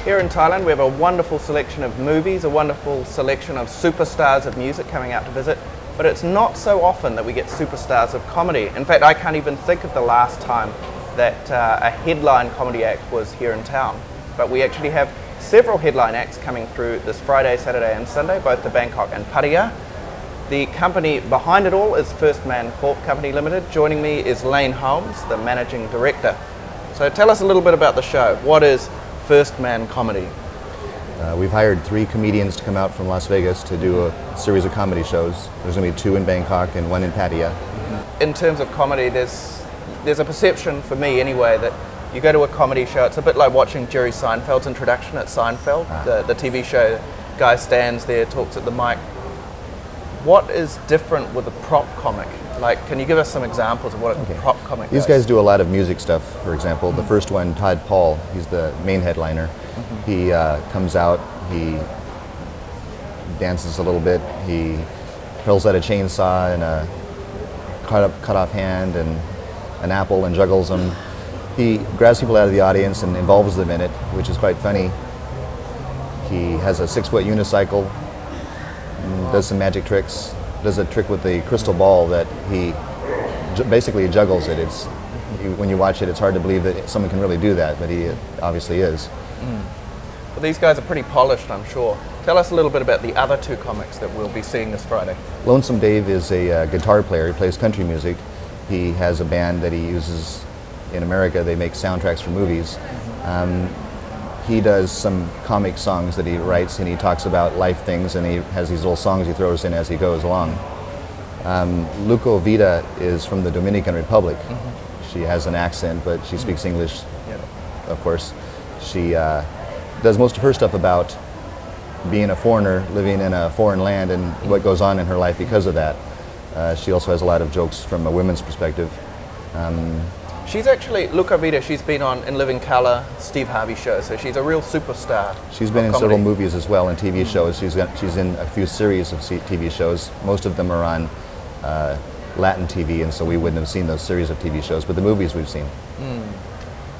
Here in Thailand we have a wonderful selection of movies, a wonderful selection of superstars of music coming out to visit, but it's not so often that we get superstars of comedy. In fact, I can't even think of the last time that a headline comedy act was here in town. But we actually have several headline acts coming through this Friday, Saturday and Sunday, both to Bangkok and Pattaya. The company behind it all is First Man Corp Company Limited. Joining me is Lane Holmes, the Managing Director. So tell us a little bit about the show. What is First Man Comedy? We've hired 3 comedians to come out from Las Vegas to do a series of comedy shows. There's going to be 2 in Bangkok and 1 in Pattaya. In terms of comedy, there's a perception, for me anyway, that you go to a comedy show, it's a bit like watching Jerry Seinfeld's introduction at Seinfeld. The TV show guy stands there, talks at the mic. What is different with a prop comic? Like, can you give us some examples of what a prop comic These guys do a lot of music stuff, for example. The first one, Todd Paul, he's the main headliner. He comes out, he dances a little bit, he hurls out a chainsaw and a cut off hand and an apple and juggles them. He grabs people out of the audience and involves them in it, which is quite funny. He has a 6-foot unicycle, does some magic tricks, does a trick with the crystal ball that he basically juggles it. When you watch it, it's hard to believe that someone can really do that, but he obviously is. Well, these guys are pretty polished, I'm sure. Tell us a little bit about the other 2 comics that we'll be seeing this Friday. Lonesome Dave is a guitar player. He plays country music. He has a band that he uses in America. They make soundtracks for movies. He does some comic songs that he writes, and he talks about life things, and he has these little songs he throws in as he goes along. Luco Vida is from the Dominican Republic. She has an accent, but she speaks English, of course. She does most of her stuff about being a foreigner, living in a foreign land, and what goes on in her life because of that. She also has a lot of jokes from a women's perspective. She's actually, Luca Vida, she's been on In Living Color, Steve Harvey show, so she's a real superstar. She's been in several movies as well and TV shows. She's in a few series of TV shows. Most of them are on Latin TV, and so we wouldn't have seen those series of TV shows, but the movies we've seen.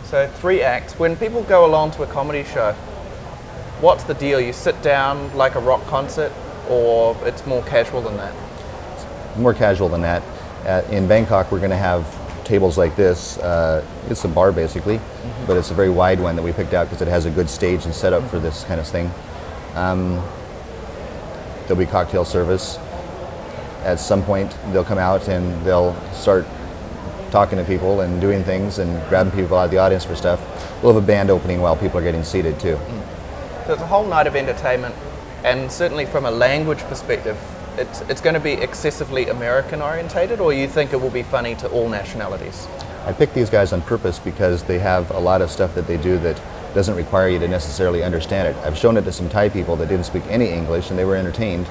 So 3 acts. When people go along to a comedy show, what's the deal? You sit down like a rock concert, or it's more casual than that? It's more casual than that. In Bangkok, we're going to have tables like this. It's a bar basically, but it's a very wide one that we picked out because it has a good stage and setup for this kind of thing. There'll be cocktail service. At some point they'll come out and they'll start talking to people and doing things and grabbing people out of the audience for stuff. We'll have a band opening while people are getting seated too. So it's a whole night of entertainment, and certainly from a language perspective, it's going to be excessively American orientated, or you think it will be funny to all nationalities? I picked these guys on purpose because they have a lot of stuff that they do that doesn't require you to necessarily understand it. I've shown it to some Thai people that didn't speak any English and they were entertained.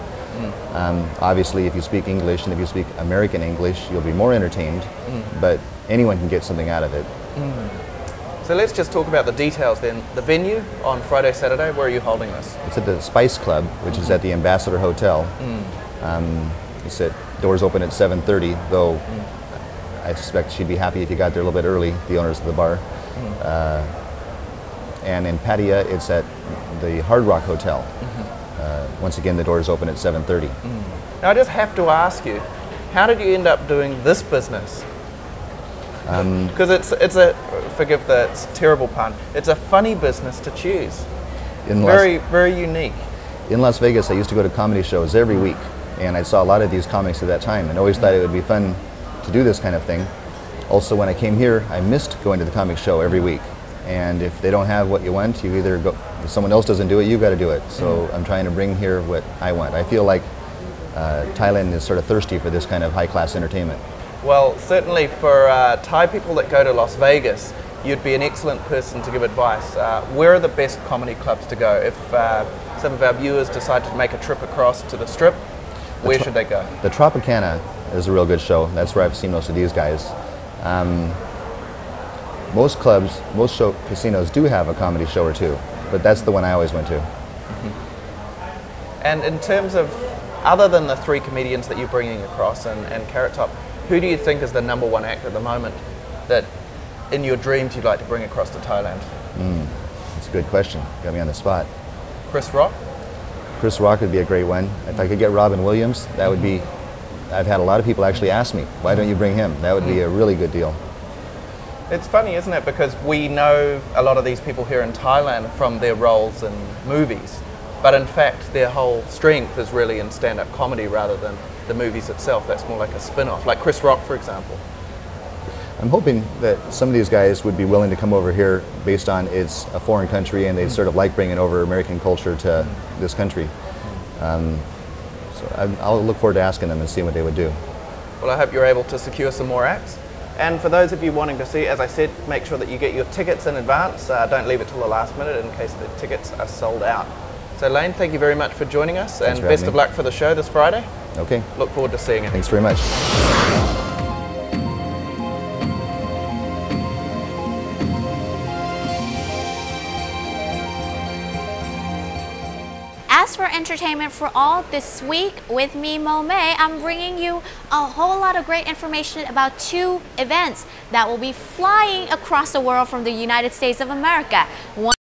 Obviously, if you speak English and if you speak American English, you'll be more entertained, but anyone can get something out of it. So let's just talk about the details then. The venue on Friday, Saturday, where are you holding this? It's at the Spice Club, which is at the Ambassador Hotel. He said doors open at 7:30, though I suspect she'd be happy if you got there a little bit early, the owners of the bar. And in Pattaya, it's at the Hard Rock Hotel. Once again, the doors open at 7:30. Now I just have to ask you, how did you end up doing this business? Because it's a, forgive the terrible pun, it's a funny business to choose. Very unique. In Las Vegas, I used to go to comedy shows every week, and I saw a lot of these comics at that time and always thought it would be fun to do this kind of thing. Also, when I came here, I missed going to the comic show every week. And if they don't have what you want, you either go, if someone else doesn't do it, you got to do it. So I'm trying to bring here what I want. I feel like Thailand is sort of thirsty for this kind of high-class entertainment. Well, certainly for Thai people that go to Las Vegas, you'd be an excellent person to give advice. Where are the best comedy clubs to go? If some of our viewers decide to make a trip across to the Strip, where should they go? The Tropicana is a real good show. That's where I've seen most of these guys. Most clubs, casinos do have a comedy show or two, but that's the one I always went to. And in terms of, other than the 3 comedians that you're bringing across and Carrot Top, who do you think is the #1 act at the moment that in your dreams you'd like to bring across to Thailand? It's It's a good question. Got me on the spot. Chris Rock? Chris Rock would be a great one. If I could get Robin Williams, that would be. I've had a lot of people actually ask me, why don't you bring him? That would be a really good deal. It's funny, isn't it? Because we know a lot of these people here in Thailand from their roles in movies, but in fact their whole strength is really in stand-up comedy rather than the movies itself. That's more like a spin-off, like Chris Rock, for example. I'm hoping that some of these guys would be willing to come over here based on it's a foreign country and they sort of like bringing over American culture to this country. So I'll look forward to asking them and seeing what they would do. Well, I hope you're able to secure some more acts. And for those of you wanting to see, as I said, make sure that you get your tickets in advance. Don't leave it till the last minute in case the tickets are sold out. So Lane, thank you very much for joining us. Thanks and best of luck for the show this Friday. Okay. Look forward to seeing it. Thanks very much. As for entertainment for all this week with me, Mo May, I'm bringing you a whole lot of great information about 2 events that will be flying across the world from the United States of America. One